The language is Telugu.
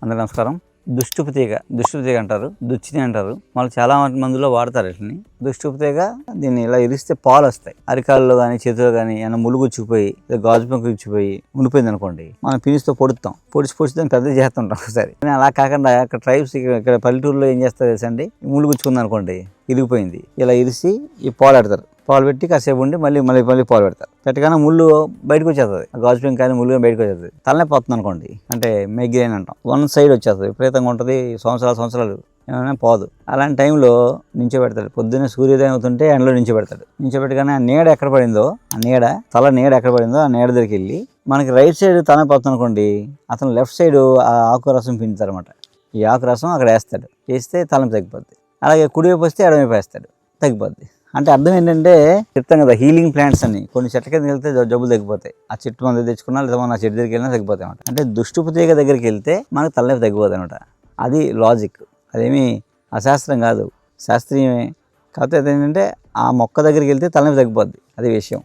అందరికీ నమస్కారం. దుష్టుపు తీగ అంటారు, దుచ్చిని అంటారు. మళ్ళీ చాలా మందిలో వాడతారు వీటిని. దుష్టుపు తీగ దీన్ని ఇలా ఇరిస్తే పాలు వస్తాయి. అరికాల్లో కానీ చేతిలో కానీ ఏమైనా ములుగుచ్చిపోయి గాజు పెంకు ఇచ్చిపోయి ఉండిపోయింది అనుకోండి, మనం పినిస్తో పొడుస్తాం. పొడిచి దాన్ని పెద్ద చేస్తుంటాం ఒకసారి. అలా కాకుండా అక్కడ ట్రైబ్స్ ఇక్కడ పల్లెటూరులో ఏం చేస్తారు తెలుసండి, ములుగుచ్చుకుంది అనుకోండి, ఇరిగిపోయింది, ఇలా ఇరిసి ఈ పాలు పెడతారు. పాలు పెట్టి కాసేపు ఉండి మళ్ళీ పాలు పెడతారు. పెట్టగానే ముళ్ళు బయటకు వచ్చేస్తుంది, గాజు పెంకు కానీ ముళ్ళు బయటకు వచ్చేస్తుంది. తలనే పోతుంది అనుకోండి, అంటే మైగ్రేన్ అంటాం. వన్ సైడ్ వచ్చేస్తుంది, విపరీతంగా ఉంటుంది, సంవత్సరాలు ఏమైనా పోదు. అలాంటి టైంలో నించోబెడతాడు. పొద్దున్నే సూర్యోదయం అవుతుంటే ఎండలో నించోబెడతాడు. నించోబెట్టగానే ఆ నీడ ఎక్కడ పడిందో, తల నీడ ఎక్కడ పడిందో ఆ నీడ దగ్గరికి వెళ్ళి మనకి రైట్ సైడ్ తల పోతుంది అనుకోండి, అతను లెఫ్ట్ సైడ్ ఆ ఆకు రసం పిండుతారు అనమాట. ఈ ఆకు రసం అక్కడ వేస్తాడు, వేస్తే తలం తగ్గిపోద్ది. అలాగే కుడివైపు వస్తే ఎడమవైపు వేస్తాడు, తగ్గిపోద్ది. అంటే అర్థం ఏంటంటే, చెప్తాం కదా హీలింగ్ ప్లాంట్స్ అని, కొన్ని చెట్ల కింద వెళ్తే జబ్బులు తగ్గిపోతాయి. ఆ చెట్టు మంది తెచ్చుకున్నా లేదా మన చెట్టు దగ్గరికి వెళ్ళినా తగ్గిపోతాయి అనమాట. అంటే దుష్టుపు తీగ దగ్గరికి వెళ్తే మనకు తలనొప్పి తగ్గిపోతుంది అనమాట. అది లాజిక్, అదేమీ అశాస్త్రం కాదు, శాస్త్రీయమే. కాకపోతే ఏంటంటే ఆ మొక్క దగ్గరికి వెళ్తే తలనొప్పి తగ్గిపోద్ది, అది విషయం.